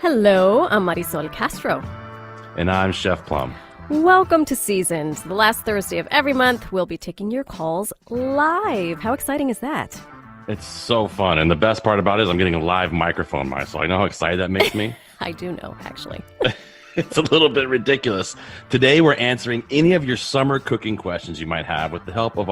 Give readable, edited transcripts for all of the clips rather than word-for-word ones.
Hello, I'm Marysol Castro. And I'm Chef Plum. Welcome to Seasoned. The last Thursday of every month, we'll be taking your calls live. How exciting is that? It's so fun. And the best part about it is I'm getting a live microphone, Marysol. I know how excited that makes me. I do know, actually. It's a little bit ridiculous. Today, we're answering any of your summer cooking questions you might have with the help of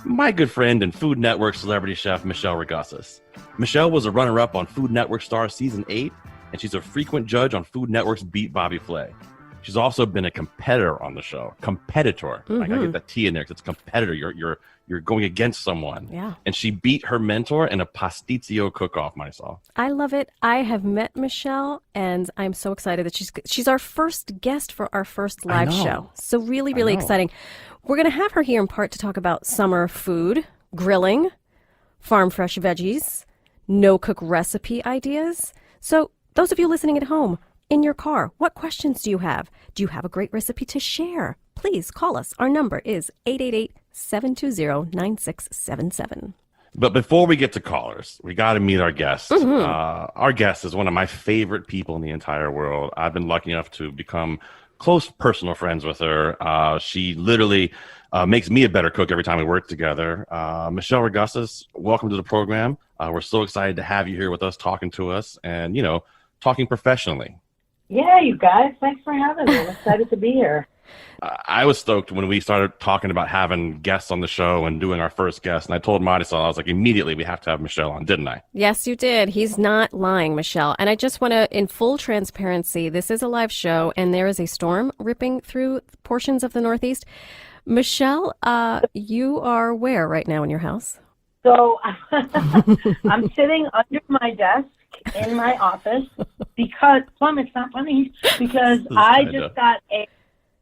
my good friend and Food Network celebrity chef, Michele Ragussis. Michele was a runner-up on Food Network Star Season 8, and she's a frequent judge on Food Network's Beat Bobby Flay. She's also been a competitor on the show. Competitor. Mm-hmm. Like I get that T in there because it's competitor. You're going against someone. Yeah. And she beat her mentor in a pasticcio cook-off, Marysol. I love it. I have met Michele, and I'm so excited that she's our first guest for our first live show. So really, really exciting. We're going to have her here in part to talk about summer food, grilling, farm fresh veggies, no-cook recipe ideas. So those of you listening at home, in your car, what questions do you have? Do you have a great recipe to share? Please call us. Our number is 888-720-9677. But before we get to callers, we got to meet our guest. Mm-hmm. Our guest is one of my favorite people in the entire world. I've been lucky enough to become close personal friends with her. She literally makes me a better cook every time we work together. Michele Ragussis, welcome to the program. We're so excited to have you here with us, talking to us and, talking professionally. Yeah, you guys, thanks for having me. I'm excited to be here. I was stoked when we started talking about having guests on the show and doing our first guest. And I told Marysol, I was like, immediately we have to have Michele on, didn't I? Yes, you did. He's not lying, Michele. And I just want to, in full transparency, this is a live show and there is a storm ripping through portions of the Northeast. Michele, you are where right now in your house? So I'm sitting under my desk in my office because, Plum, it's not funny, because I just got a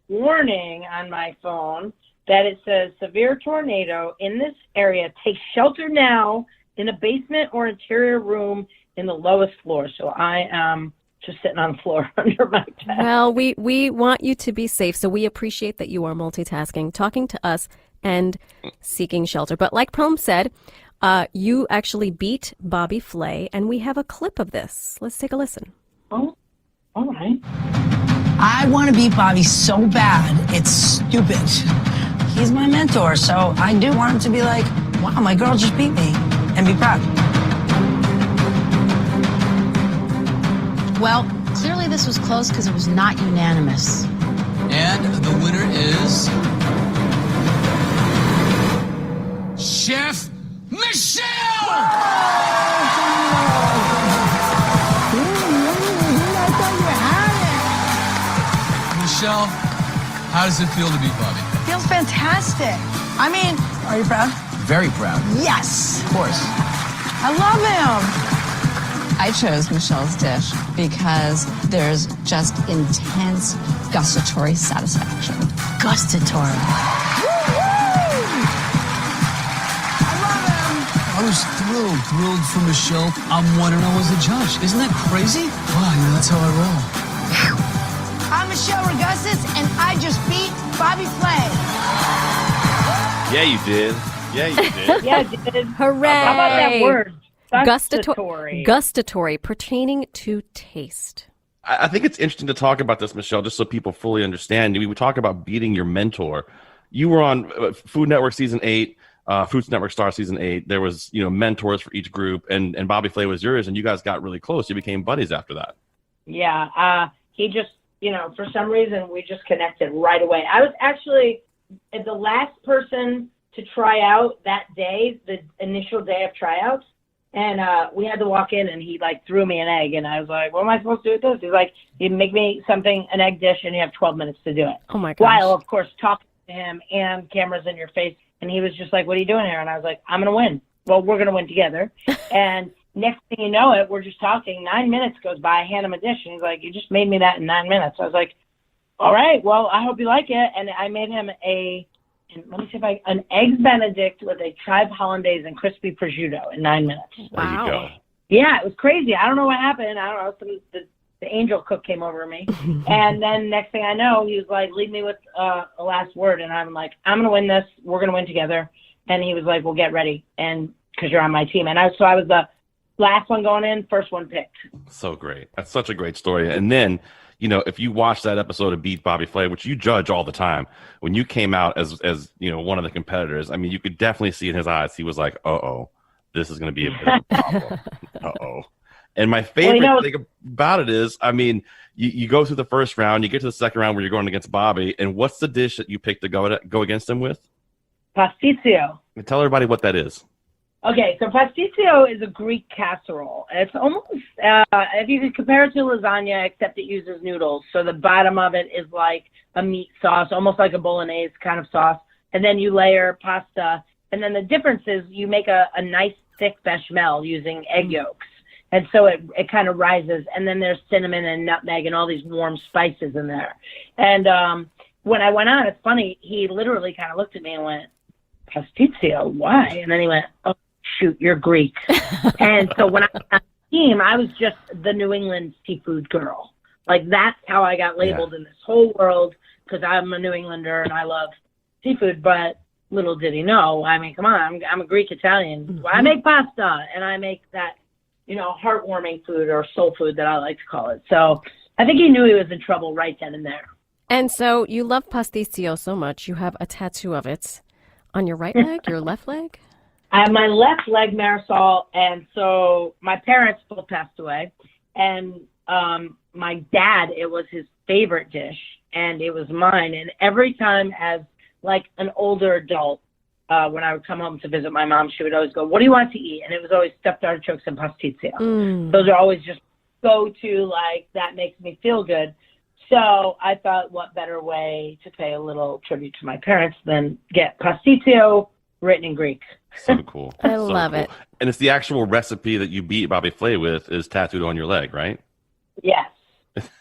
warning on my phone that it says severe tornado in this area. Take shelter now in a basement or interior room in the lowest floor. So I am just sitting on the floor under my desk. Well, we want you to be safe, so we appreciate that you are multitasking, talking to us and seeking shelter. But like Plum said, you actually beat Bobby Flay, and we have a clip of this. Let's take a listen. Oh, all right. I want to beat Bobby so bad, it's stupid. He's my mentor, so I do want him to be like, wow, my girl just beat me, and be proud. Well, clearly this was close because it was not unanimous. And the winner is Chef Michele! Michele, how does it feel to beat Bobby? Feels fantastic. I mean, are you proud? Very proud. Yes. Of course. I love him. I chose Michelle's dish because there's just intense gustatory satisfaction. Gustatory. I was thrilled for Michele. I'm 1-0 as a judge. Isn't that crazy? Wow, that's how I roll. I'm Michele Ragussis, and I just beat Bobby Flay. Yeah, you did. Yeah, I did. Hooray! How about that word? Gustatory, pertaining to taste. I think it's interesting to talk about this, Michele, just so people fully understand. We talk about beating your mentor. You were on Food Network Season 8, Food Network Star Season 8. There was, mentors for each group, and Bobby Flay was yours, and you guys got really close. You became buddies after that. Yeah, he just, for some reason, we just connected right away. I was actually the last person to try out that day, the initial day of tryouts. And we had to walk in, and he, threw me an egg. And I was like, what am I supposed to do with this? He's like, you make me an egg dish, and you have 12 minutes to do it. Oh, my gosh. While, of course, talking to him and cameras in your face. And he was just like, what are you doing here? And I was like, I'm going to win. Well, we're going to win together. And next thing you know it, we're just talking. 9 minutes goes by. I hand him a dish, and he's like, you just made me that in 9 minutes. I was like, all right, well, I hope you like it. And I made him an egg Benedict with a chive hollandaise and crispy prosciutto in 9 minutes. Wow. There you go. Yeah, it was crazy. I don't know what happened. I don't know. The angel cook came over me. And then next thing I know, he was like, leave me with a last word. And I'm like, I'm going to win this. We're going to win together. And he was like, well, get ready. And because you're on my team. And I was the last one going in, first one picked. So great. That's such a great story. And then, if you watch that episode of Beat Bobby Flay, which you judge all the time, when you came out as one of the competitors, I mean, you could definitely see in his eyes, he was like, uh-oh, this is going to be a bit of a problem. Uh-oh. And my favorite thing about it is, I mean, you go through the first round, you get to the second round where you're going against Bobby, and what's the dish that you picked to go against him with? Pasticcio. Tell everybody what that is. Okay, so pasticcio is a Greek casserole. It's almost, if you could compare it to lasagna, except it uses noodles. So the bottom of it is like a meat sauce, almost like a bolognese kind of sauce. And then you layer pasta. And then the difference is you make a nice thick bechamel using egg yolks. And so it kind of rises. And then there's cinnamon and nutmeg and all these warm spices in there. And when I went on, it's funny, he literally kind of looked at me and went, pasticcio, why? And then he went, oh, shoot, you're Greek. And so when I was on the team, I was just the New England seafood girl. Like, that's how I got labeled in this whole world, because I'm a New Englander and I love seafood. But little did he know, I mean, come on, I'm a Greek Italian. Mm-hmm. Well, I make pasta, and I make that, heartwarming food, or soul food that I like to call it. So I think he knew he was in trouble right then and there. And so you love pasticcio so much, you have a tattoo of it on your right leg, your left leg? I have my left leg, Marysol, and so my parents both passed away, and my dad, it was his favorite dish, and it was mine. And every time as like an older adult, when I would come home to visit my mom, she would always go, what do you want to eat? And it was always stuffed artichokes and pasticcio. Those are always just go-to, like, that makes me feel good. So I thought, what better way to pay a little tribute to my parents than get pasticcio written in Greek. So cool. I love it. And it's the actual recipe that you beat Bobby Flay with is tattooed on your leg, right? Yes.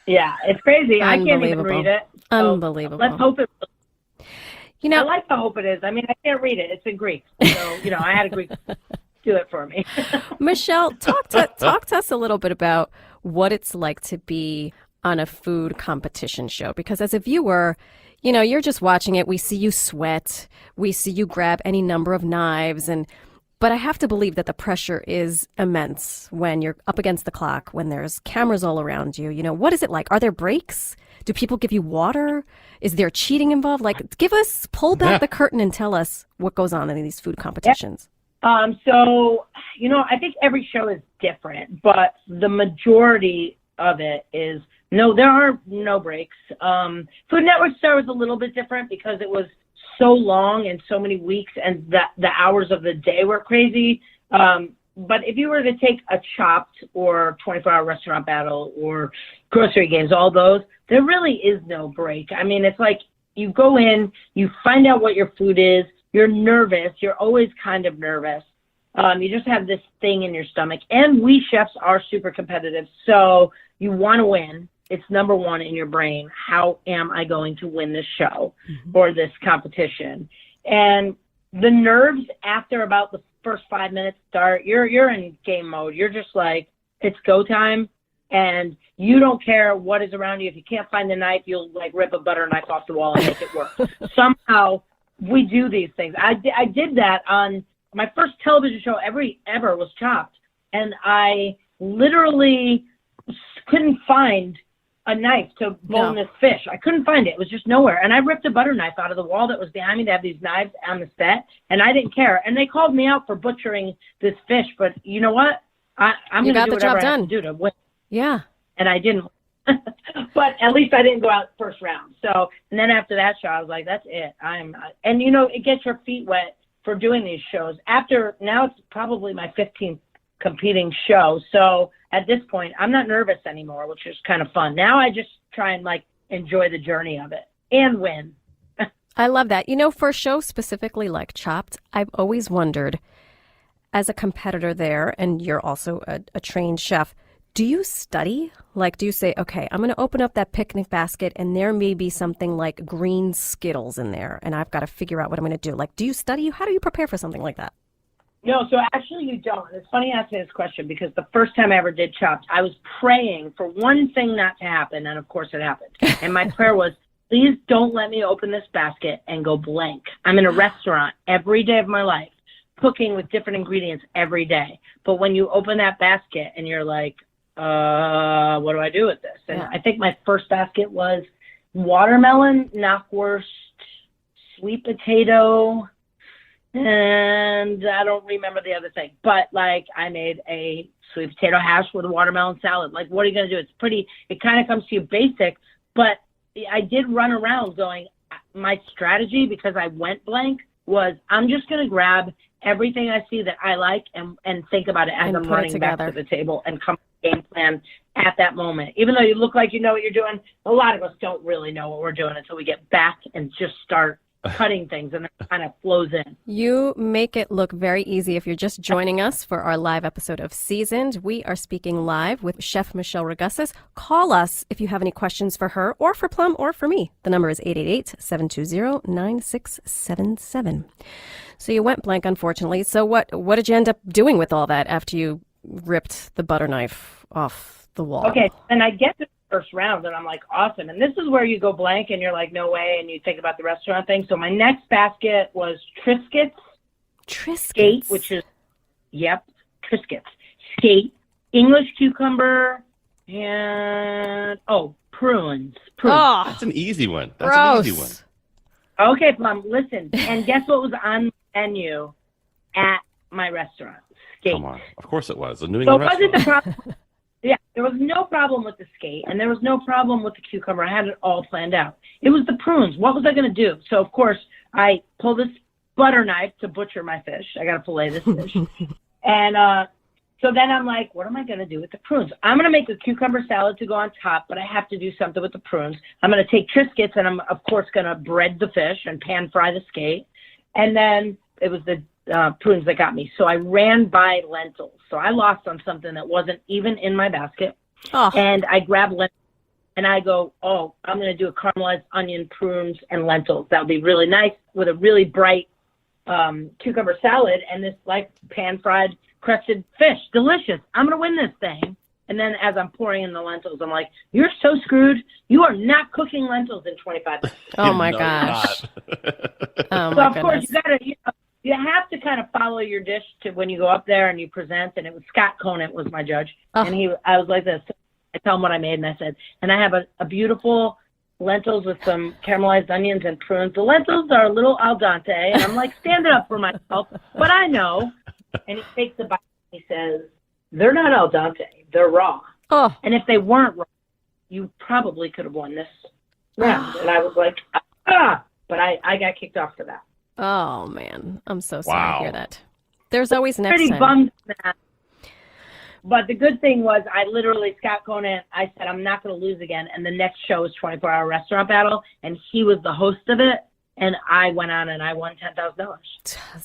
Yeah, it's crazy. I can't even read it. So Unbelievable. Let's hope it. I like to hope it is. I mean, I can't read it. It's in Greek. So, I had a Greek do it for me. Michele, talk to us a little bit about what it's like to be on a food competition show, because as a viewer, you're just watching it. We see you sweat. We see you grab any number of knives. But I have to believe that the pressure is immense when you're up against the clock, when there's cameras all around you. What is it like? Are there breaks? Do people give you water? Is there cheating involved? Like, pull back the curtain and tell us what goes on in these food competitions. So, I think every show is different, but the majority of it is, no, there are no breaks. Food Network Star was a little bit different because it was so long and so many weeks, and the hours of the day were crazy. But if you were to take a Chopped or 24-Hour Restaurant Battle or Grocery Games, all those, there really is no break. I mean, it's like you go in, you find out what your food is, you're nervous, you're always kind of nervous. You just have this thing in your stomach. And we chefs are super competitive, so you want to win. It's number one in your brain. How am I going to win this show or this competition? And the nerves after about the first 5 minutes start, you're in game mode. You're just like, it's go time, and you don't care what is around you. If you can't find the knife, you'll like rip a butter knife off the wall and make it work. Somehow we do these things. I did that on my first television show ever was Chopped, and I literally couldn't find a knife to bone this fish. I couldn't find it. It was just nowhere. And I ripped a butter knife out of the wall that was behind me to have these knives on the set, and I didn't care. And they called me out for butchering this fish, but you know what? I'm going to do whatever I have to do to win. Yeah. And I didn't. But at least I didn't go out first round. So, and then after that show, I was like, that's it. And it gets your feet wet for doing these shows. Now it's probably my 15th competing show. So at this point, I'm not nervous anymore, which is kind of fun. Now I just try and enjoy the journey of it and win. I love that. For a show specifically like Chopped, I've always wondered, as a competitor there, and you're also a trained chef, do you study? Do you say, okay, I'm going to open up that picnic basket and there may be something like green Skittles in there, and I've got to figure out what I'm going to do. Do you study? How do you prepare for something like that? No, so actually you don't. It's funny you ask me this question, because the first time I ever did Chopped, I was praying for one thing not to happen, and of course it happened. And my prayer was, please don't let me open this basket and go blank. I'm in a restaurant every day of my life. cooking with different ingredients every day. But when you open that basket and you're like, what do I do with this? And I think my first basket was watermelon, knockwurst, sweet potato, and I don't remember the other thing. But like I made a sweet potato hash with a watermelon salad. Like, what are you going to do? It kind of comes to you basic, but I did run around going, my strategy, because I went blank, was I'm just going to grab everything I see that I like and think about it as I'm running back to the table and come up with a game plan at that moment. Even though you look like you know what you're doing, a lot of us don't really know what we're doing until we get back and just start cutting things, and then it kind of flows in. You make it look very easy if you're just joining us for our live episode of Seasoned. We are speaking live with Chef Michele Ragussis. Call us if you have any questions for her or for Plum or for me. The number is 888-720-9677. So you went blank, unfortunately. So what did you end up doing with all that after you ripped the butter knife off the wall? Okay, and I get to the first round, and I'm like, awesome. And this is where you go blank, and you're like, no way, and you think about the restaurant thing. So my next basket was Triscuits. Skate, which is, Triscuits. Skate, English cucumber, and, prunes. Oh, that's an easy one. Gross. Okay, Plum, listen. And guess what was on the menu at my restaurant? Skate. Come on. Of course it was. A New England restaurant. Wasn't the problem? Yeah, there was no problem with the skate, and there was no problem with the cucumber. I had it all planned out. It was the prunes. What was I going to do? So, of course, I pull this butter knife to butcher my fish. I got to fillet this fish. And so then I'm like, what am I going to do with the prunes? I'm going to make a cucumber salad to go on top, but I have to do something with the prunes. I'm going to take Triscuits, and I'm, of course, going to bread the fish and pan fry the skate. And then it was the prunes that got me. So I ran by lentils. So I lost on something that wasn't even in my basket. Oh. And I grabbed lentils, and I go, I'm going to do a caramelized onion, prunes, and lentils. That would be really nice with a really bright cucumber salad and this like pan-fried crusted fish. Delicious. I'm going to win this thing. And then as I'm pouring in the lentils, I'm like, you're so screwed. You are not cooking lentils in 25 minutes. Oh, my gosh. Oh, my of course, you got to, you have to kind of follow your dish to when you go up there and you present. And it was Scott Conant was my judge. Oh. And I was like this. I tell him what I made, and I said, and I have a beautiful lentils with some caramelized onions and prunes. The lentils are a little al dente, and I'm like, standing up for myself, but I know. And he takes a bite, and he says, they're not al dente, they're raw. Oh. And if they weren't raw, you probably could have won this round. And I was like, but I got kicked off for that. Oh, man. I'm so sorry to hear that. There's always next Pretty time. bummed that. But the good thing was Scott Conant, I said, I'm not going to lose again. And the next show was 24-Hour Restaurant Battle, and he was the host of it. And I went on and I won $10,000.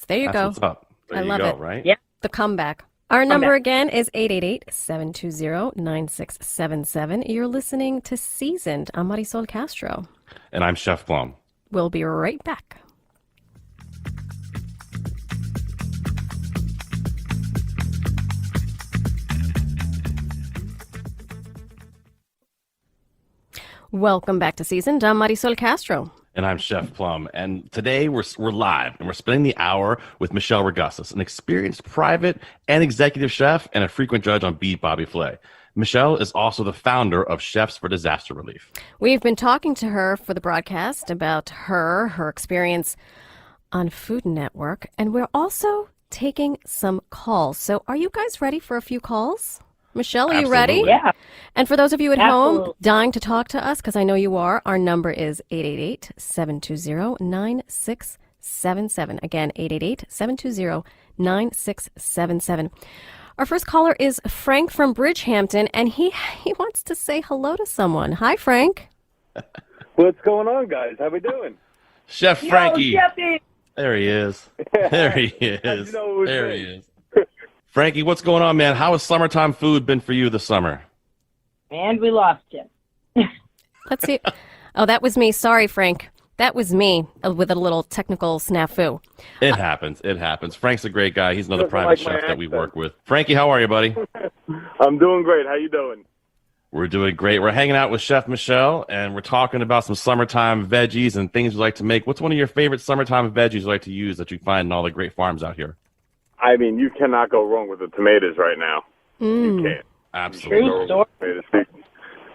There you go. What's up. There I you love go, it. Right? Yeah. The comeback. Our number again is 888-720-9677. You're listening to Seasoned. I'm Marysol Castro. And I'm Chef Plum. We'll be right back. Welcome back to Seasoned. I'm Marysol Castro. And I'm Chef Plum. And today we're live, and we're spending the hour with Michele Ragussis, an experienced private and executive chef and a frequent judge on Beat Bobby Flay. Michele is also the founder of Chefs for Disaster Relief. We've been talking to her for the broadcast about her experience on Food Network, and we're also taking some calls. So are you guys ready for a few calls? Michele, are you ready? Yeah. And for those of you at home Absolutely. dying to talk to us, because I know you are, our number is 888-720-9677. Again, 888-720-9677. Our first caller is Frank from Bridgehampton, and he wants to say hello to someone. Hi, Frank. What's going on, guys? How we doing? Chef Frankie. Yo, Jeffy. There he is. There he is. You know it was There me. he is. Frankie, what's going on, man? How has summertime food been for you this summer? And we lost him. Let's see. Oh, that was me. Sorry, Frank. That was me with a little technical snafu. It happens. It happens. Frank's a great guy. He's another Doesn't private like my chef that we accent. work with. Frankie, how are you, buddy? I'm doing great. How you doing? We're doing great. We're hanging out with Chef Michele, and we're talking about some summertime veggies and things we like to make. What's one of your favorite summertime veggies you like to use that you find in all the great farms out here? I mean, you cannot go wrong with the tomatoes right now. You can't. Absolutely. True story.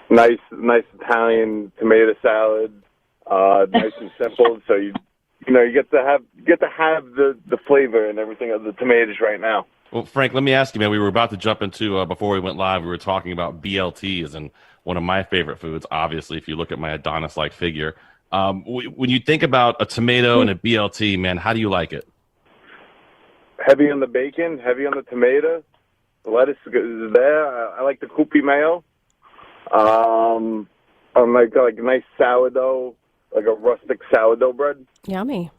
Tomatoes. Nice Italian tomato salad. Nice and simple. So you get to have the flavor and everything of the tomatoes right now. Well, Frank, let me ask you, man. We were about to jump into before we went live. We were talking about BLTs, and one of my favorite foods. Obviously, if you look at my Adonis-like figure, when you think about a tomato and a BLT, man, how do you like it? Heavy on the bacon, heavy on the tomato. The lettuce is there. I like the Kewpie mayo. I like a nice sourdough, like a rustic sourdough bread. Yummy.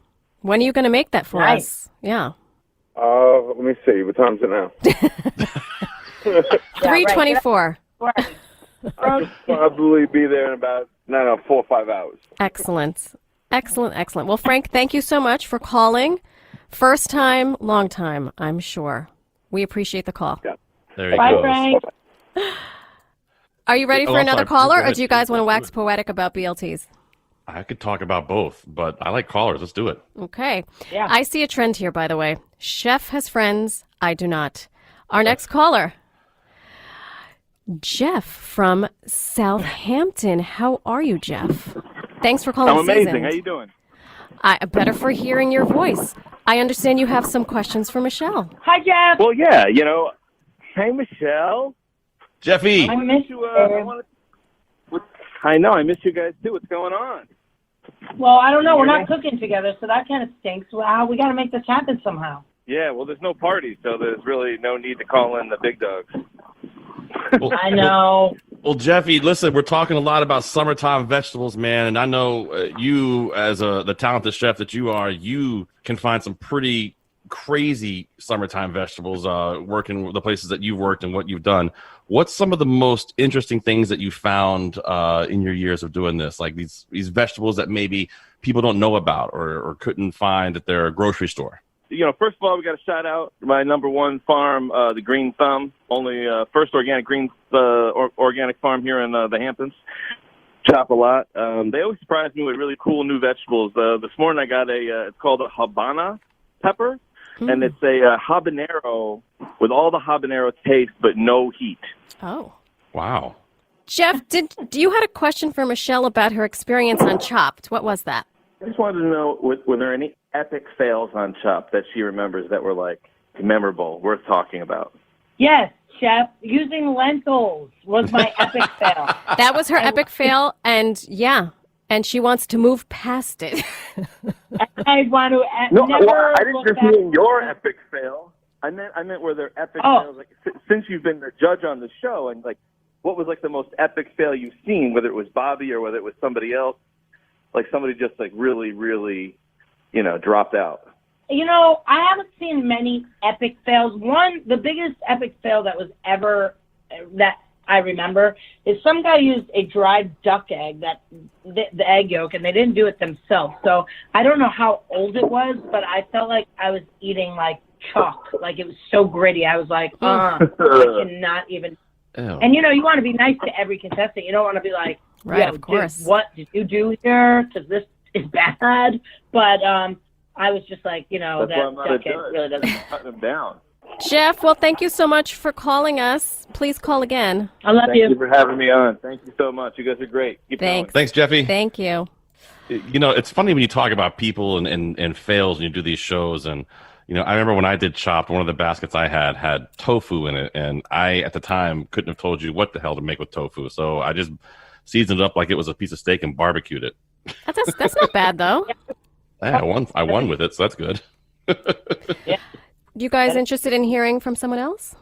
When are you going to make that for us? Yeah. Let me see. What time is it now? 3:24. I'll probably be there in about 4 or 5 hours. Excellent. Well, Frank, thank you so much for calling. First time, long time, I'm sure. We appreciate the call. Yeah. There you Bye, go. Frank. Are you ready for I'm another sorry. caller, Go or ahead. do you guys want to wax poetic about BLTs? I could talk about both, but I like callers. Let's do it. Okay. Yeah. I see a trend here, by the way. Chef has friends. I do not. Our next caller, Jeff from Southampton. How are you, Jeff? Thanks for calling. I'm amazing. Seasoned. How you doing? Better for hearing your voice. I understand you have some questions for Michele. Hi, Jeff. Well, yeah, hey, Michele. Jeffy. I miss you. I know, I miss you guys too. What's going on? Well, I don't know. We're not cooking together, so that kind of stinks. Wow, we got to make this happen somehow. Yeah, well, there's no party, so there's really no need to call in the big dogs. Well, I know. Well, Jeffy, listen, we're talking a lot about summertime vegetables, man, and I know you, as the talented chef that you are, you can find some pretty crazy summertime vegetables working with the places that you've worked and what you've done. What's some of the most interesting things that you found in your years of doing this, like these vegetables that maybe people don't know about or couldn't find at their grocery store? First of all, we got to shout out my number one farm, the Green Thumb, only first organic organic farm here in the Hamptons. Shop a lot. They always surprise me with really cool new vegetables. This morning I got it's called a habana pepper, and it's a habanero with all the habanero taste but no heat. Oh. Wow. Jeff, you had a question for Michele about her experience on Chopped. What was that? I just wanted to know, were there any epic fails on Chopped that she remembers that were, like, memorable, worth talking about? Yes, Chef. Using lentils was my epic fail. That was her epic fail, and she wants to move past it. I want to I didn't look just back. mean your epic fail. I meant were there epic fails? Like, since you've been the judge on the show, and, like, what was, like, the most epic fail you've seen, whether it was Bobby or whether it was somebody else? Like somebody just like really, really, dropped out. I haven't seen many epic fails. The biggest epic fail that was ever that I remember is some guy used a dried duck egg, the egg yolk, and they didn't do it themselves. So I don't know how old it was, but I felt like I was eating like chalk. Like it was so gritty. I was like, I cannot even. Ew. And you want to be nice to every contestant. You don't want to be like, right, of course. What did you do here? Because this is bad. But I was just like, That's why I'm that not a duck egg judge. really doesn't. Cutting them down. Jeff, well, thank you so much for calling us. Please call again. I love Thank you. you for having me on. Thank you so much. You guys are great. Keep Thanks. Thanks, Jeffy. Thank you. It's funny when you talk about people and fails and you do these shows. And, I remember when I did Chopped, one of the baskets I had tofu in it. And I, at the time, couldn't have told you what the hell to make with tofu. So I just seasoned it up like it was a piece of steak and barbecued it. That's not bad, though. Yeah, I won with it, so that's good. You guys interested in hearing from someone else?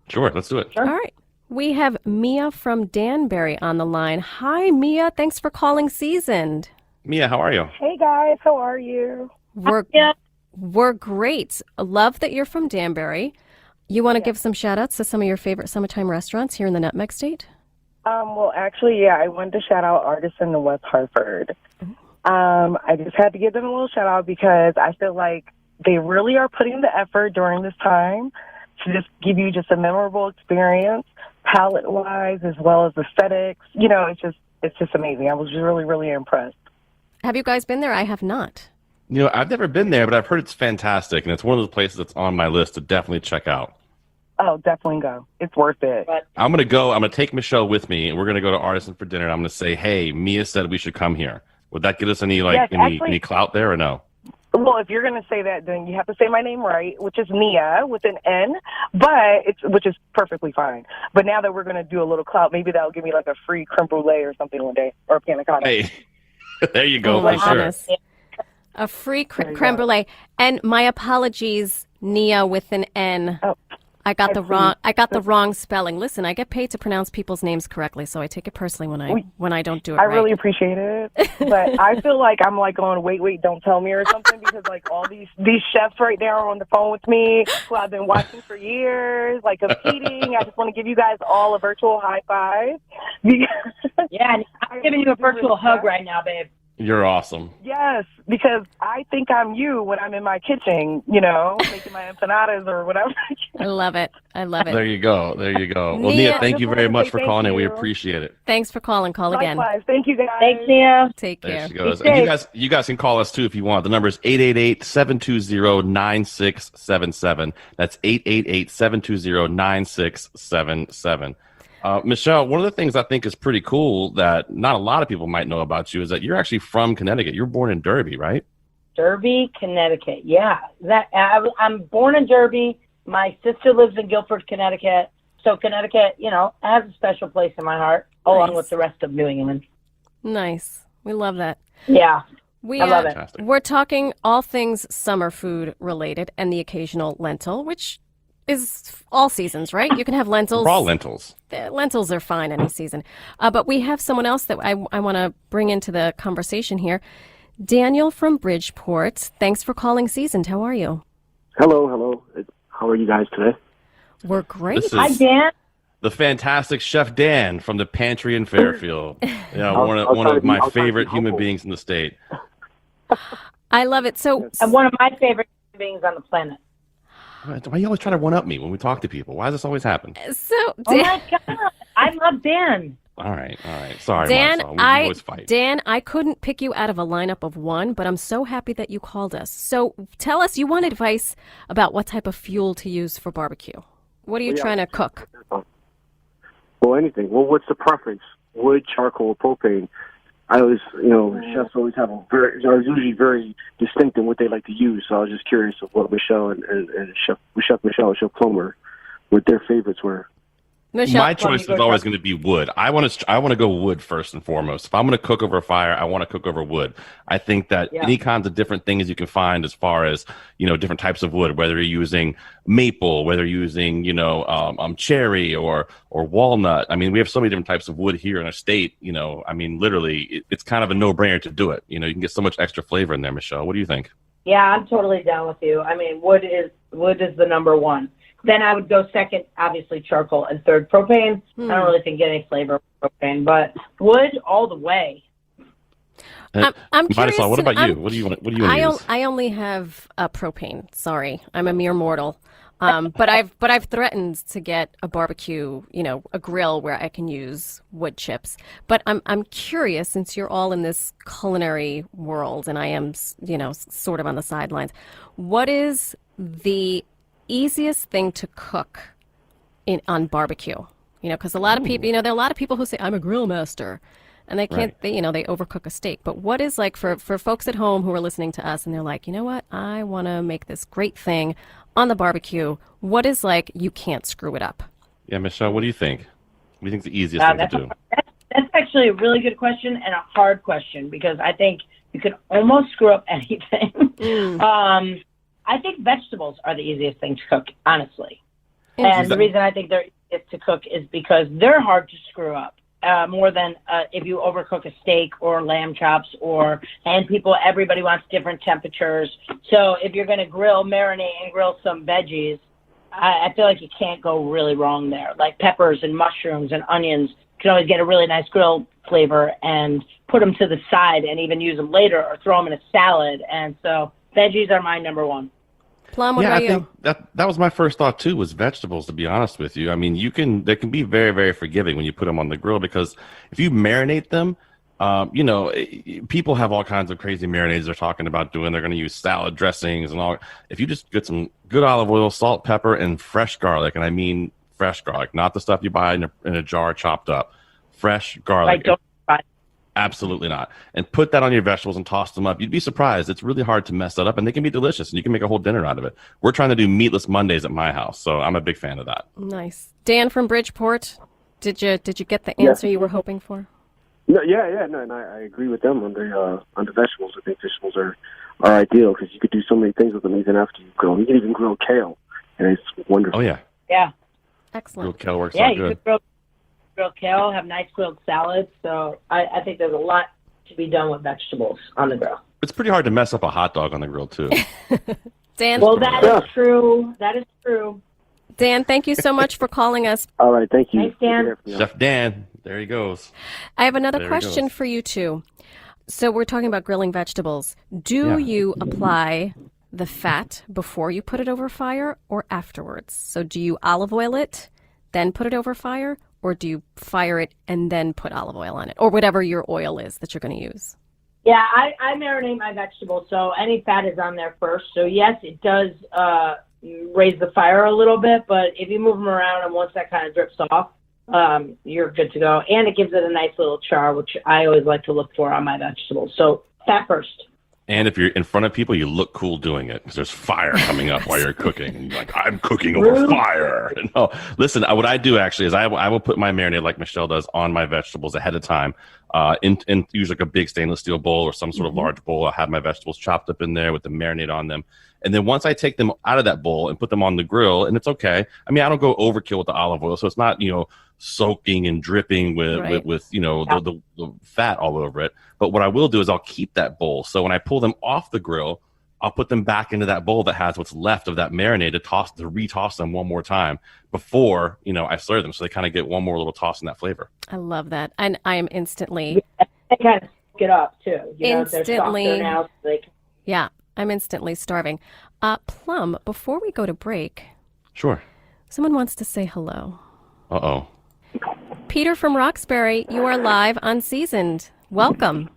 Sure, let's do it. All right. We have Mia from Danbury on the line. Hi, Mia. Thanks for calling Seasoned. Mia, how are you? Hey, guys. How are you? We're great. Love that you're from Danbury. You want to give some shout-outs to some of your favorite summertime restaurants here in the Nutmeg State? Well, actually, I wanted to shout out Artisan in West Hartford. I just had to give them a little shout-out because I feel like they really are putting the effort during this time to just give you just a memorable experience, palate-wise, as well as aesthetics. It's just amazing. I was really, really impressed. Have you guys been there? I have not. I've never been there, but I've heard it's fantastic, and it's one of those places that's on my list to definitely check out. Oh, definitely go. It's worth it. I'm going to take Michelle with me, and we're going to go to Artisan for dinner, and I'm going to say, hey, Mia said we should come here. Would that get us any clout there or no? Well, if you're going to say that, then you have to say my name right, which is Nia with an N, which is perfectly fine. But now that we're going to do a little clout, maybe that'll give me like a free creme brulee or something one day, or a panna cotta. Hey, there you go. Oh, for sure. A free creme brulee. And my apologies, Nia with an N. Oh. I got the wrong spelling. Listen, I get paid to pronounce people's names correctly, so I take it personally when I don't do it right. I really appreciate it, but I feel like I'm like going, wait, don't tell me or something, because like all these chefs right now are on the phone with me who I've been watching for years, like competing. I just want to give you guys all a virtual high five. Yeah, I'm giving you a virtual hug right now, babe. You're awesome. Yes, because I think I'm you when I'm in my kitchen, making my empanadas or whatever. I love it. There you go. Well, Nia, thank you very much for calling in. We appreciate it. Thanks for calling. Call again. Likewise. Thank you, guys. Thanks, Nia. Take care. There she goes. And you guys can call us too if you want. The number is 888-720-9677. That's 888-720-9677. Michelle, one of the things I think is pretty cool that not a lot of people might know about you is that you're actually from Connecticut. You were born in Derby, right? Derby, Connecticut. Yeah, I'm born in Derby. My sister lives in Guilford, Connecticut. So Connecticut, has a special place in my heart, along with the rest of New England. Nice. We love that. Yeah. I love it. We're talking all things summer food related and the occasional lentil, which is all seasons, right? You can have lentils. Raw lentils. Lentils are fine any season. But we have someone else that I want to bring into the conversation here. Daniel from Bridgeport. Thanks for calling Seasoned. How are you? Hello. How are you guys today? We're great. Hi, Dan. The fantastic Chef Dan from the Pantry in Fairfield. One of my favorite human beings in the state. I love it. And one of my favorite human beings on the planet. Why you always try to one-up me when we talk to people? Why does this always happen? Oh my God, I love Dan. All right. Sorry, Dan. Marysol. We always fight. Dan, I couldn't pick you out of a lineup of one, but I'm so happy that you called us. So tell us, you want advice about what type of fuel to use for barbecue? What are you trying to cook? Well, anything. Well, what's the preference? Wood, charcoal, propane? I always, chefs always have are usually very distinct in what they like to use. So I was just curious of what Michelle and Chef Michelle and Chef Plum what their favorites were. Michelle, my choice is always going to be wood. I want to go wood first and foremost. If I'm going to cook over fire, I want to cook over wood. I think that any kinds of different things you can find as far as different types of wood, whether you're using maple, whether you're using cherry or walnut. I mean, we have so many different types of wood here in our state. Literally, it's kind of a no-brainer to do it. You can get so much extra flavor in there. Michelle, what do you think? Yeah, I'm totally down with you. I mean, wood is the number one. Then I would go second, obviously, charcoal, and third, propane. I don't really think get any flavor with propane, but wood all the way. I'm curious. Marysol, what about you? What do you want to use? I only have propane. Sorry, I'm a mere mortal. But I've threatened to get a barbecue, a grill where I can use wood chips. But I'm curious, since you're all in this culinary world and I am, sort of on the sidelines, what is the easiest thing to cook on barbecue? Because a lot of people, there are a lot of people who say I'm a grill master, and they can't, they overcook a steak. But what is like for folks at home who are listening to us and they're like, you know what, I want to make this great thing on the barbecue. What is like you can't screw it up? Yeah, Michelle, what do you think? What do you think the easiest thing to do? That's actually a really good question and a hard question, because I think you could almost screw up anything. I think vegetables are the easiest thing to cook, honestly. And the reason I think they're easiest to cook is because they're hard to screw up, more than if you overcook a steak or lamb chops everybody wants different temperatures. So if you're going to marinate and grill some veggies, I feel like you can't go really wrong there. Like peppers and mushrooms and onions, you can always get a really nice grill flavor and put them to the side and even use them later or throw them in a salad. And so veggies are my number one. Plum, what about you? I think that was my first thought too, was vegetables, to be honest with you. I mean, they can be very, very forgiving when you put them on the grill, because if you marinate them, People have all kinds of crazy marinades they're talking about doing. They're going to use salad dressings and all. If you just get some good olive oil, salt, pepper, and fresh garlic, and I mean fresh garlic, not the stuff you buy in a jar chopped up, fresh garlic. Absolutely not. And put that on your vegetables and toss them up. You'd be surprised. It's really hard to mess that up, and they can be delicious, and you can make a whole dinner out of it. We're trying to do meatless Mondays at my house, so I'm a big fan of that. Nice. Dan from Bridgeport, did you get the answer you were hoping for? No, and I agree with them on the vegetables. I think vegetables are ideal because you could do so many things with them even after you grill. You can even grill kale, and it's wonderful. Oh yeah. Yeah. Excellent. Grilled kale works Yeah, out you good. could grill kale, have nice grilled salads. So I think there's a lot to be done with vegetables on the grill. It's pretty hard to mess up a hot dog on the grill too. Dan. Well, that is true. That is true. Dan, thank you so much for calling us. All right, thank you. Thanks, Dan. Chef Dan, there he goes. I have another There he question goes. for you too. So we're talking about grilling vegetables. Do you apply the fat before you put it over fire or afterwards? So do you olive oil it, then put it over fire, or do you fire it and then put olive oil on it, or whatever your oil is that you're going to use? Yeah, I marinate my vegetables, so any fat is on there first. So yes, it does raise the fire a little bit, but if you move them around and once that kind of drips off, you're good to go. And it gives it a nice little char, which I always like to look for on my vegetables. So fat first. And if you're in front of people, you look cool doing it because there's fire coming up while you're cooking. And you're like, I'm cooking over fire. No, listen, what I do actually is I will put my marinade like Michelle does on my vegetables ahead of time in use like a big stainless steel bowl or some sort of large bowl. I'll have my vegetables chopped up in there with the marinade on them. And then once I take them out of that bowl and put them on the grill, and it's okay. I mean, I don't go overkill with the olive oil, so it's not, soaking and dripping with the fat all over it. But what I will do is I'll keep that bowl. So when I pull them off the grill, I'll put them back into that bowl that has what's left of that marinade to retoss them one more time before, I serve them. So they kind of get one more little toss in that flavor. I love that. And I am instantly... They kind of soak it up, too. Instantly. They're softer now, so Yeah, I'm instantly starving. Plum, before we go to break... Sure. Someone wants to say hello. Uh-oh. Peter from Roxbury, you are live on Seasoned. Welcome.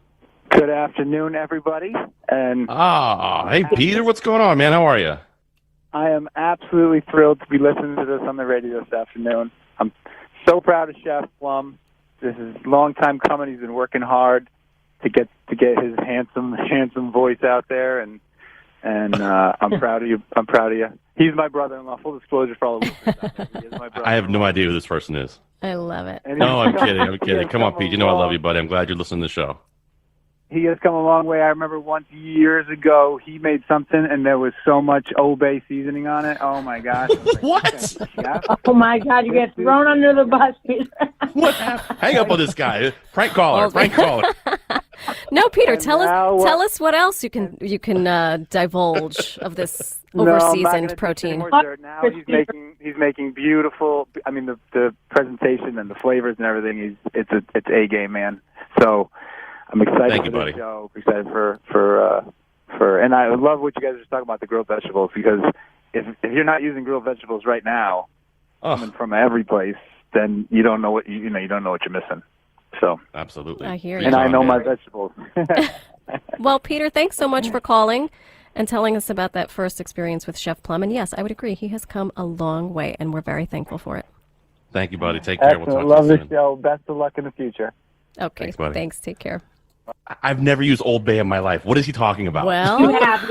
Good afternoon, everybody. And hey, Peter, what's going on, man? How are you? I am absolutely thrilled to be listening to this on the radio this afternoon. I'm so proud of Chef Plum. This is a long time coming. He's been working hard to get his handsome voice out there, and I'm proud of you. I'm proud of you. He's my brother-in-law. Full disclosure for all of us. He is my brother-in-law. I have no idea who this person is. I love it. No, I'm kidding. I'm kidding. Come on, Pete. You know I love you, buddy. I'm glad you're listening to the show. He has come a long way. I remember once years ago, he made something, and there was so much Old Bay seasoning on it. Oh, my gosh. What? Oh, my God. You get thrown under the bus, Peter. What? Hang up on this guy. Prank caller. Prank caller. No, Peter, tell us what else you can divulge of this over-seasoned protein. Now he's making beautiful. I mean, the presentation and the flavors and everything. It's A game, man. So I'm excited for this show. I'm excited for and I love what you guys are talking about, the grilled vegetables, because if you're not using grilled vegetables right now, coming from every place, then you don't know what you don't know what you're missing. So absolutely, I hear you, and I know my vegetables. Well, Peter, thanks so much for calling and telling us about that first experience with Chef Plum. And yes, I would agree, he has come a long way, and we're very thankful for it. Thank you, buddy. Take care. We'll talk Love to you the soon. show. Best of luck in the future. Okay, Thanks, buddy. Thanks. Take care. I've never used Old Bay in my life. What is he talking about? Well, You have.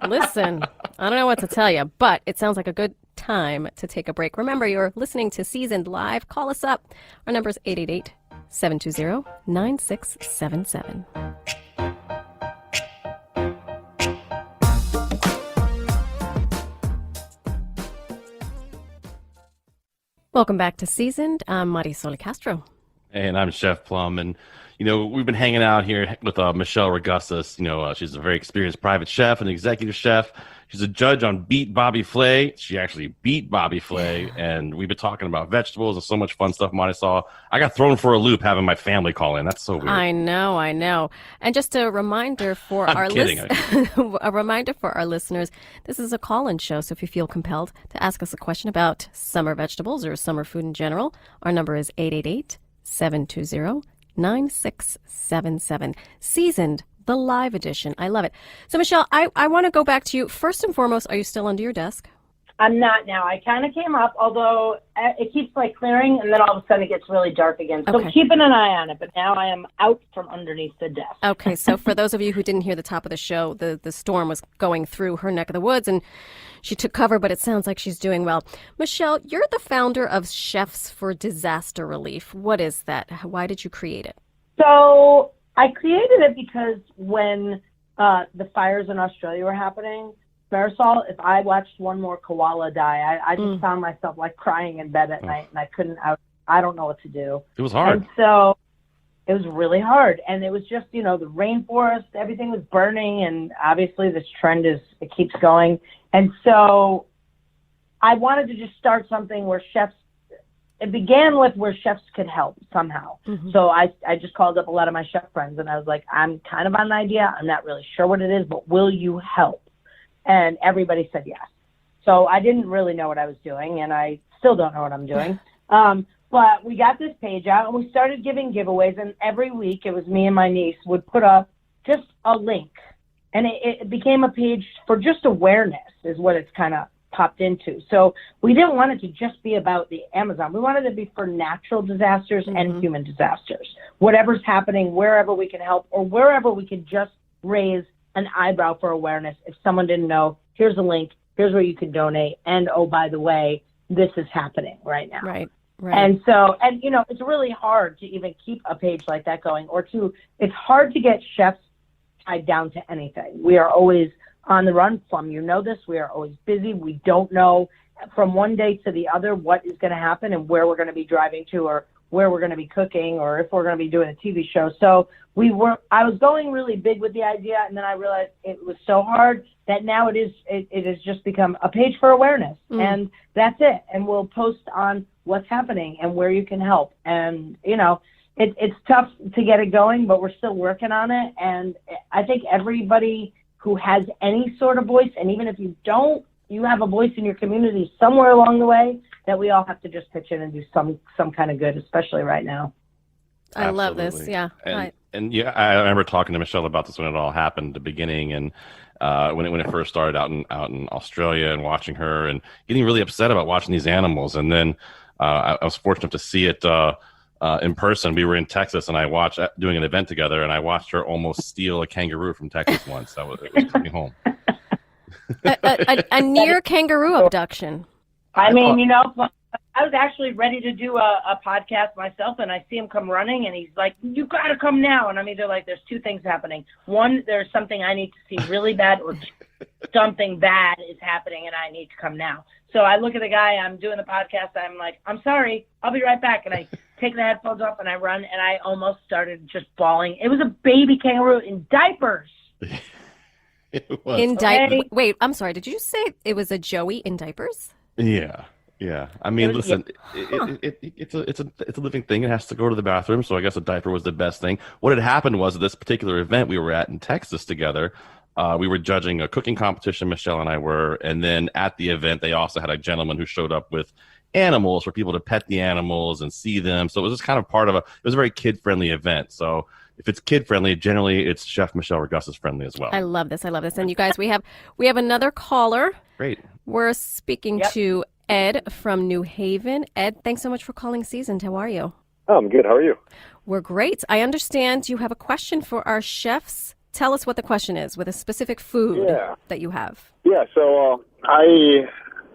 listen, I don't know what to tell you, but it sounds like a good time to take a break. Remember, you're listening to Seasoned Live. Call us up. Our number is 888-720-9677. Welcome back to Seasoned. I'm Marysol Castro. And I'm Chef Plum. And, we've been hanging out here with Michele Ragussis. She's a very experienced private chef and executive chef. She's a judge on Beat Bobby Flay. She actually beat Bobby Flay. And we've been talking about vegetables and so much fun stuff, Marysol. I got thrown for a loop having my family call in. That's so weird. I know. And just a reminder for a reminder for our listeners, this is a call-in show, so if you feel compelled to ask us a question about summer vegetables or summer food in general, our number is 888-720-9677. 9677. Seasoned, the live edition. I love it. So, Michele, I want to go back to you. First and foremost, are you still under your desk? I'm not now. I kind of came up, although it keeps clearing, and then all of a sudden it gets really dark again. So I'm keeping an eye on it, but now I am out from underneath the desk. Okay, so for those of you who didn't hear the top of the show, the storm was going through her neck of the woods, and she took cover, but it sounds like she's doing well. Michele, you're the founder of Chefs for Disaster Relief. What is that? Why did you create it? So I created it because when the fires in Australia were happening, Marysol, if I watched one more koala die, I just found myself crying in bed at night, and I couldn't. I don't know what to do. It was hard. And so it was really hard, and it was just the rainforest, everything was burning, and obviously this trend it keeps going. And so I wanted to just start something where chefs. It began with where chefs could help somehow. Mm-hmm. So I just called up a lot of my chef friends, and I was like, I'm kind of on an idea. I'm not really sure what it is, but will you help? And everybody said yes. So I didn't really know what I was doing, and I still don't know what I'm doing. But we got this page out, and we started giving giveaways, and every week it was me and my niece would put up just a link. And it became a page for just awareness is what it's kind of popped into. So we didn't want it to just be about the Amazon. We wanted it to be for natural disasters and human disasters. Whatever's happening, wherever we can help, or wherever we can just raise an eyebrow for awareness. If someone didn't know, here's a link, here's where you can donate, and oh, by the way, this is happening right now. Right. And so, it's really hard to even keep a page like that going, it's hard to get chefs tied down to anything. We are always on the run. Plum, you know this, we are always busy. We don't know from one day to the other what is going to happen and where we're going to be driving to, or where we're going to be cooking, or if we're going to be doing a TV show. So I was going really big with the idea, and then I realized it was so hard that now it has just become a page for awareness, and that's it. And we'll post on what's happening and where you can help. And, it's tough to get it going, but we're still working on it. And I think everybody who has any sort of voice, and even if you don't, you have a voice in your community somewhere along the way, that we all have to just pitch in and do some kind of good, especially right now. I love this. Yeah. And I remember talking to Michele about this when it all happened at the beginning, and when it first started out in Australia, and watching her and getting really upset about watching these animals. And then I was fortunate to see it in person. We were in Texas, and I watched doing an event together, and I watched her almost steal a kangaroo from Texas once. It was coming home. a near kangaroo abduction. I was actually ready to do a podcast myself, and I see him come running, and he's like, you got to come now. And I'm either like, there's two things happening. One, there's something I need to see really bad, or something bad is happening, and I need to come now. So I look at the guy, I'm doing the podcast, I'm like, I'm sorry, I'll be right back. And I take the headphones off, and I run, and I almost started just bawling. It was a baby kangaroo in diapers. It was. In diapers. Wait, I'm sorry. Did you say it was a Joey in diapers? Yeah. I mean, listen, it's a living thing. It has to go to the bathroom, so I guess a diaper was the best thing. What had happened was, at this particular event we were at in Texas together, we were judging a cooking competition, Michele and I were, and then at the event they also had a gentleman who showed up with animals for people to pet the animals and see them. So it was just kind of it was a very kid-friendly event. So if it's kid-friendly, generally it's Chef Michele Ragussis friendly as well. I love this. And you guys, we have another caller. Great. We're speaking to Ed from New Haven. Ed, thanks so much for calling Seasoned. How are you? Oh, I'm good. How are you? We're great. I understand you have a question for our chefs. Tell us what the question is, with a specific food that you have. Yeah, so I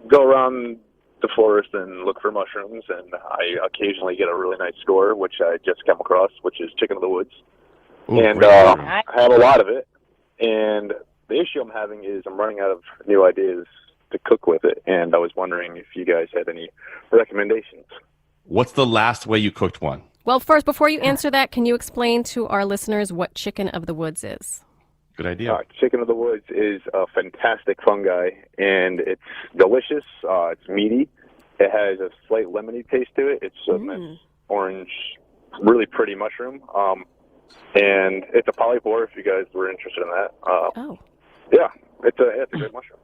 go around the forest and look for mushrooms, and I occasionally get a really nice score, which I just came across, which is chicken of the woods. Ooh, and I have a lot of it, and the issue I'm having is I'm running out of new ideas to cook with it, and I was wondering if you guys had any recommendations. What's the last way you cooked one? Well, first, before you answer that, can you explain to our listeners what chicken of the woods is? Good idea. Chicken of the woods is a fantastic fungi, and it's delicious. It's meaty. It has a slight lemony taste to it. It's a nice orange, really pretty mushroom. And it's a polypore, if you guys were interested in that. Yeah, it's a great mushroom.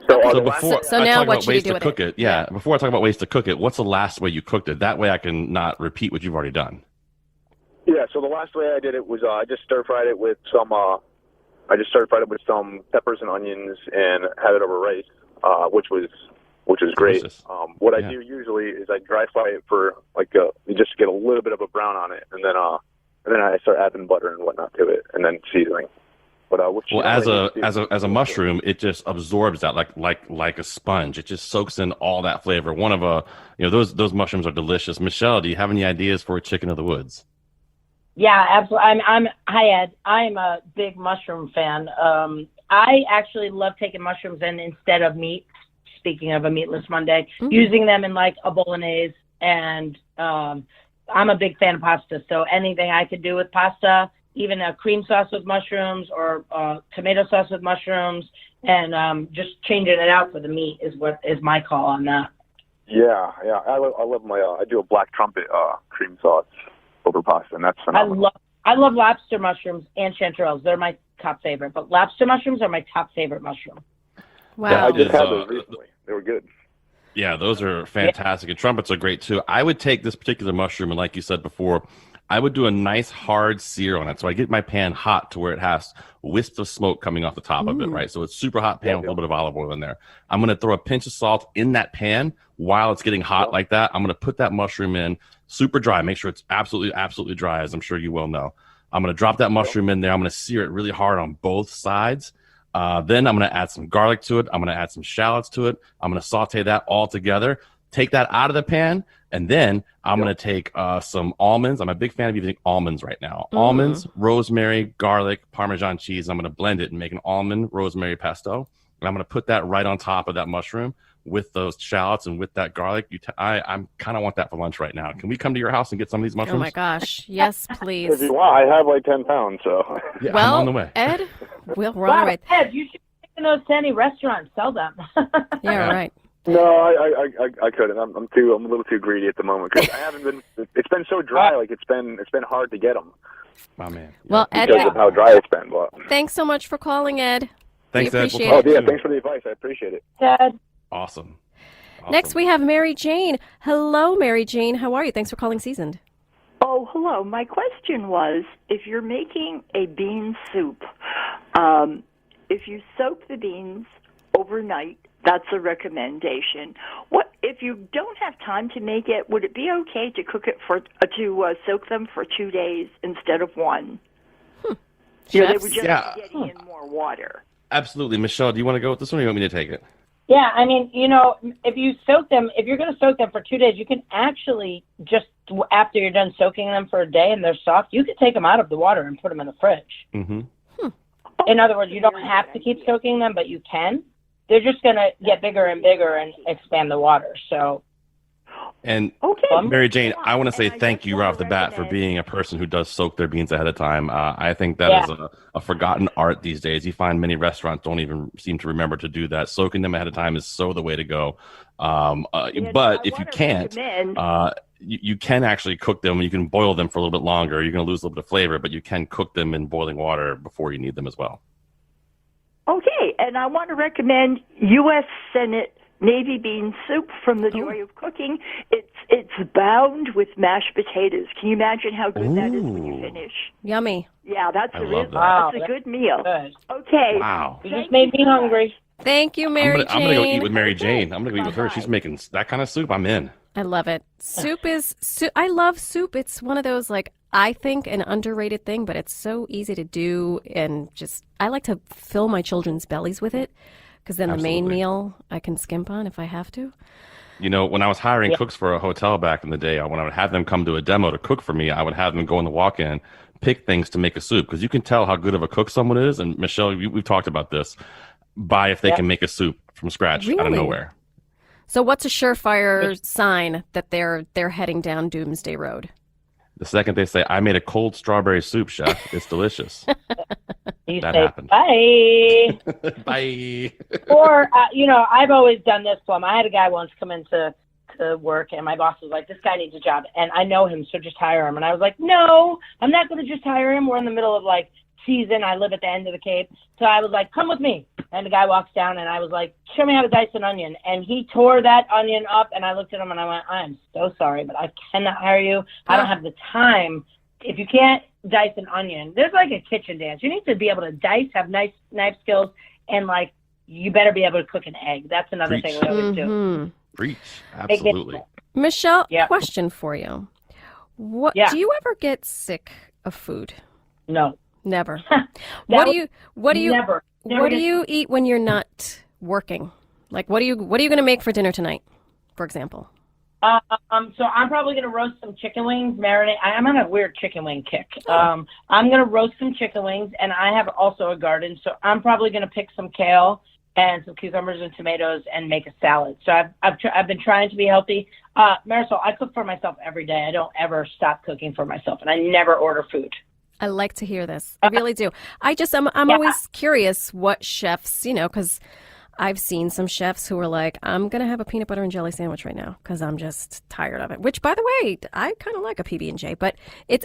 So before so I now talk what about should ways you do to with cook it, before I talk about ways to cook it, what's the last way you cooked it? That way I can not repeat what you've already done. Yeah, so the last way I did it was I just stir-fried it with some peppers and onions and had it over rice, which was great. What I do usually is I dry fry it for you just get a little bit of a brown on it, and then I start adding butter and whatnot to it, and then seasoning. But as a mushroom, it just absorbs that like a sponge. It just soaks in all that flavor. Those mushrooms are delicious. Michele, do you have any ideas for a chicken of the woods? Yeah, absolutely. Hi, Ed. I'm a big mushroom fan. I actually love taking mushrooms in instead of meat. Speaking of a meatless Monday, using them in like a bolognese, and I'm a big fan of pasta. So anything I could do with pasta, even a cream sauce with mushrooms or tomato sauce with mushrooms, and just changing it out for the meat is my call on that. Yeah. I love I do a black trumpet cream sauce over pasta, and that's phenomenal. I love lobster mushrooms and chanterelles. They're my top favorite, but lobster mushrooms are my top favorite mushroom. Wow. I just had those recently. They were good. Yeah, those are fantastic. And trumpets are great too. I would take this particular mushroom, and like you said before, I would do a nice hard sear on it. So I get my pan hot to where it has wisps of smoke coming off the top of it, right? So it's super hot pan with a little bit of olive oil in there. I'm going to throw a pinch of salt in that pan while it's getting hot like that. I'm going to put that mushroom in super dry. Make sure it's absolutely, absolutely dry, as I'm sure you well know. I'm going to drop that mushroom in there. I'm going to sear it really hard on both sides. Then I'm going to add some garlic to it. I'm going to add some shallots to it. I'm going to saute that all together. Take that out of the pan, and then I'm going to take some almonds. I'm a big fan of using almonds right now. Almonds, rosemary, garlic, Parmesan cheese. I'm going to blend it and make an almond rosemary pesto. And I'm going to put that right on top of that mushroom with those shallots and with that garlic. I kind of want that for lunch right now. Can we come to your house and get some of these mushrooms? Oh my gosh, yes, please. If you want, I have like 10 pounds, so. Yeah, well, I'm on the way. Ed, we're on our way. Ed, you should take those to any restaurant, sell them. Yeah, right. No, I couldn't. I'm a little too greedy at the moment because I haven't been. It's been so dry. Like it's been hard to get them. Oh man. Well, Ed, because of how dry it's been. But. Thanks so much for calling, Ed. Thanks, we Ed. appreciate We'll it. Oh yeah, thanks for the advice. I appreciate it. Ed. Awesome. Next, we have Mary Jane. Hello, Mary Jane. How are you? Thanks for calling Seasoned. Oh, hello. My question was, if you're making a bean soup, if you soak the beans overnight, that's a recommendation. What if you don't have time to make it? Would it be okay to cook it soak them for 2 days instead of one? They would just be getting in more water. Absolutely, Michele. Do you want to go with this one, or you want me to take it? Yeah, I mean, if you soak them, if you're going to soak them for 2 days, you can actually just after you're done soaking them for a day and they're soft, you can take them out of the water and put them in the fridge. Mm-hmm. In other words, you don't have to keep soaking them, but you can. They're just going to get bigger and bigger and expand the water. So, and Mary Jane, I want to say thank you right off the bat for being a person who does soak their beans ahead of time. I think that is a forgotten art these days. You find many restaurants don't even seem to remember to do that. Soaking them ahead of time is so the way to go. But if you can't, you can actually cook them. You can boil them for a little bit longer. You're going to lose a little bit of flavor, but you can cook them in boiling water before you need them as well. Okay, and I want to recommend U.S. Senate Navy bean soup from the Joy of Cooking. It's bound with mashed potatoes. Can you imagine how good that is when you finish? Yummy. Yeah, that's a good meal. Good. Okay. Wow. You just made me hungry. Thank you, Mary Jane. I'm going to go eat with Mary Jane. I'm going to go eat with her. She's making that kind of soup. I'm in. I love it. I love soup. It's one of those, I think, an underrated thing, but it's so easy to do. And I like to fill my children's bellies with it because then the main meal I can skimp on if I have to. When I was hiring cooks for a hotel back in the day, when I would have them come to a demo to cook for me, I would have them go in the walk-in, pick things to make a soup because you can tell how good of a cook someone is. And Michele, we've talked about this. By if they can make a soup from scratch out of nowhere. So what's a surefire sign that they're heading down Doomsday Road? The second they say, "I made a cold strawberry soup, chef. It's delicious." You that say, happened. Bye. Bye. Or, I've always done this, Plum. I had a guy once come into work, and my boss was like, "This guy needs a job," and I know him, so just hire him. And I was like, "No, I'm not going to just hire him. We're in the middle of season. I live at the end of the Cape." So I was like, "Come with me." And the guy walks down, and I was like, "Show me how to dice an onion." And he tore that onion up, and I looked at him, and I went, "I'm so sorry, but I cannot hire you. I don't have the time if you can't dice an onion, there's like a kitchen dance. You need to be able to dice, have nice knife skills, and like you better be able to cook an egg. That's another thing we always do. Preach. Absolutely. Michelle, question for you. What do you ever get sick of food? No. Never. What do you never what do you eat when you're not working? Like what are you going to make for dinner tonight, for example? So I'm probably going to roast some chicken wings, marinate. I'm on a weird chicken wing kick. I'm going to roast some chicken wings, and I have also a garden, so I'm probably going to pick some kale and some cucumbers and tomatoes and make a salad. So I've been trying to be healthy. Marysol, I cook for myself every day. I don't ever stop cooking for myself, and I never order food. I like to hear this. I really do. I'm always curious what chefs, because I've seen some chefs who are like, I'm going to have a peanut butter and jelly sandwich right now because I'm just tired of it. Which, by the way, I kind of like a PB&J. But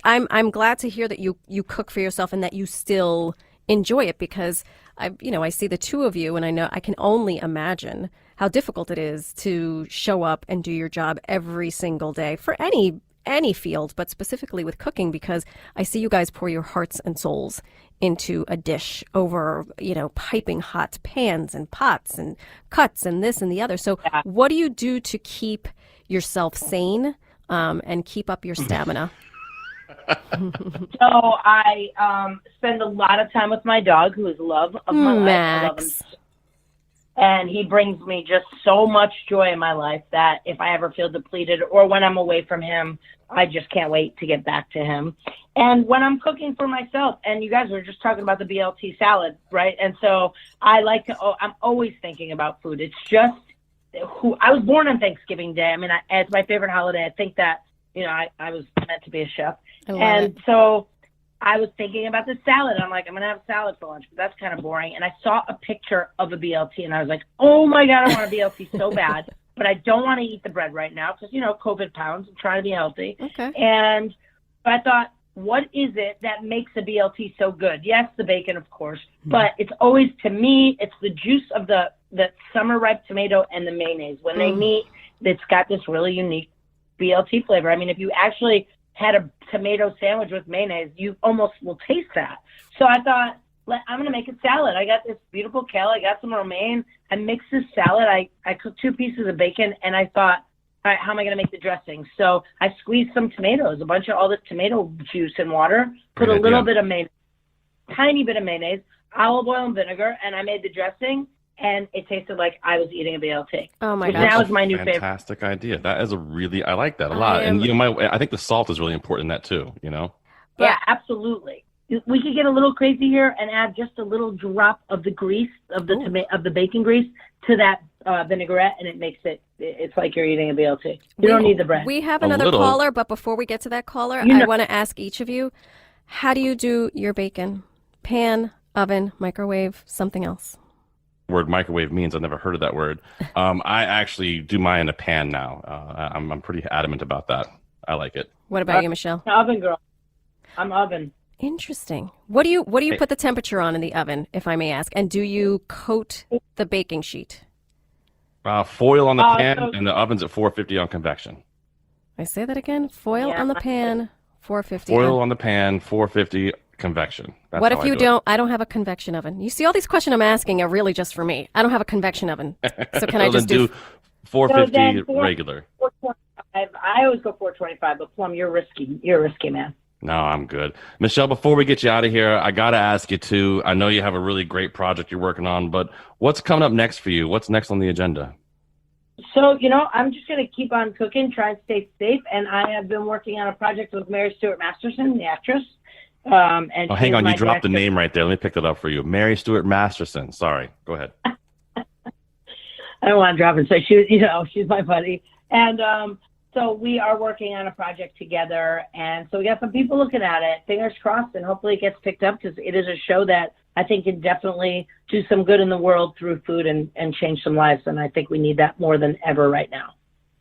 I'm glad to hear that you cook for yourself and that you still enjoy it, because I see the two of you and I know I can only imagine how difficult it is to show up and do your job every single day for any field, but specifically with cooking, because I see you guys pour your hearts and souls into a dish over, piping hot pans and pots and cuts and this and the other. So what do you do to keep yourself sane and keep up your stamina? So I spend a lot of time with my dog, who is love of my life. I love him. And he brings me just so much joy in my life that if I ever feel depleted or when I'm away from him, I just can't wait to get back to him. And when I'm cooking for myself, and you guys were just talking about the BLT salad, right? And so I'm always thinking about food. It's just I was born on Thanksgiving Day. I mean, it's my favorite holiday. I think that, I was meant to be a chef. So I was thinking about the salad. I'm like, I'm going to have salad for lunch, but that's kind of boring. And I saw a picture of a BLT, and I was like, oh, my God, I want a BLT so bad. But I don't want to eat the bread right now because, COVID pounds. I'm trying to be healthy. Okay. And I thought, what is it that makes a BLT so good? Yes, the bacon, of course. But it's always, to me, it's the juice of the summer ripe tomato and the mayonnaise. When they meet, it's got this really unique BLT flavor. I mean, if you actually had a tomato sandwich with mayonnaise, you almost will taste that. So I thought, I'm going to make a salad. I got this beautiful kale. I got some romaine. I mixed this salad. I cooked 2 pieces of bacon, and I thought, all right, how am I going to make the dressing? So I squeezed some tomatoes, a bunch of all this tomato juice and water, put a little bit of mayonnaise, tiny bit of mayonnaise, olive oil and vinegar, and I made the dressing, and it tasted like I was eating a BLT. Oh my gosh. Now is my new favorite. Fantastic idea. That is I like that a lot. And I think the salt is really important in that too, Yeah, absolutely. We could get a little crazy here and add just a little drop of the grease of the bacon grease to that vinaigrette, and it makes it's like you're eating a BLT. You don't need the bread. We have another caller, but before we get to that caller, I want to ask each of you, how do you do your bacon? Pan, oven, microwave, something else? Word microwave means I've never heard of that word. I actually do mine in a pan now. I'm pretty adamant about that. I like it. What about you, Michelle? Oven girl. I'm oven. Interesting. What do you put the temperature on in the oven, if I may ask? And do you coat the baking sheet? Foil on the pan, and the oven's at 450 on convection. I say that again. Foil on the pan, 450. Foil on the pan, 450 convection. That's what if you don't? I don't have a convection oven. You see, all these questions I'm asking are really just for me. I don't have a convection oven, so can I just do 450 regular? 425. I always go 425, but Plum, you're risky. You're a risky man. No, I'm good. Michelle, before we get you out of here, I got to ask you too. I know you have a really great project you're working on, but what's coming up next for you? What's next on the agenda? So, I'm just going to keep on cooking, try and stay safe. And I have been working on a project with Mary Stuart Masterson, the actress. And hang on. You dropped the name right there. Let me pick that up for you. Mary Stuart Masterson. Sorry. Go ahead. I don't want to drop it. So she's my buddy. And, so we are working on a project together, and so we got some people looking at it. Fingers crossed, and hopefully it gets picked up, because it is a show that I think can definitely do some good in the world through food and change some lives, and I think we need that more than ever right now.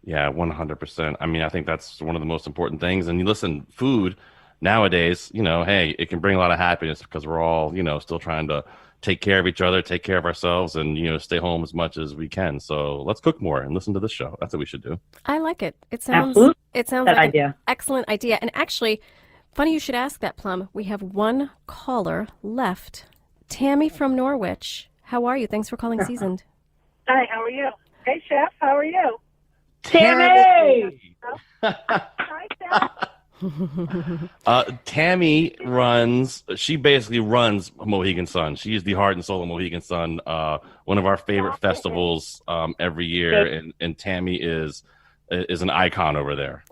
Yeah, 100%. I mean, I think that's one of the most important things. And you listen, food nowadays, hey, it can bring a lot of happiness because we're all, still trying to take care of each other, take care of ourselves, and, stay home as much as we can. So let's cook more and listen to this show. That's what we should do. I like it. It sounds like an excellent idea. And actually, Funny you should ask that, Plum. We have one caller left. Tammy from Norwich. How are you? Thanks for calling Seasoned. Hi, how are you? Hey, Chef, how are you? Tammy! Hi, Chef. Tammy she basically runs Mohegan Sun. She's the heart and soul of Mohegan Sun, one of our favorite festivals every year, and Tammy is an icon over there.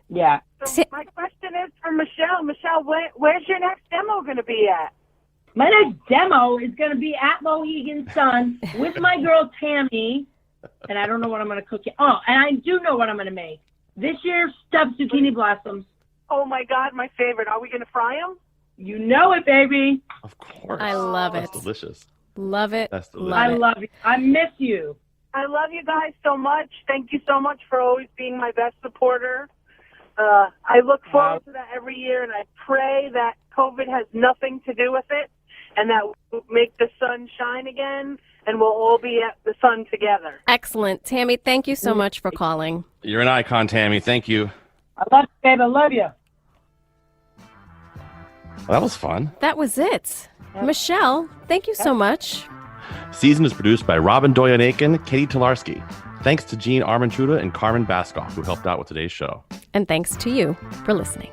Yeah. So my question is for Michele. Michele, where's your next demo going to be at? My next demo is going to be at Mohegan Sun with my girl Tammy, and I don't know what I'm going to cook yet. Oh, and I do know what I'm going to make. This year, stuffed zucchini blossoms. Oh, my God, my favorite. Are we going to fry them? You know it, baby. Of course. I love it. That's delicious. Love it. That's delicious. I love you. I miss you. I love you guys so much. Thank you so much for always being my best supporter. I look forward to that every year, and I pray that COVID has nothing to do with it, and that we'll make the sun shine again, and we'll all be at the sun together. Excellent. Tammy, thank you so much for calling. You're an icon, Tammy. Thank you. I love you, babe. I love you. Well, that was fun. That was it. Michele, thank you so much. Season is produced by Robin Doyon-Aiken, Katie Tolarski. Thanks to Jean Armentroda and Carmen Baskoff, who helped out with today's show. And thanks to you for listening.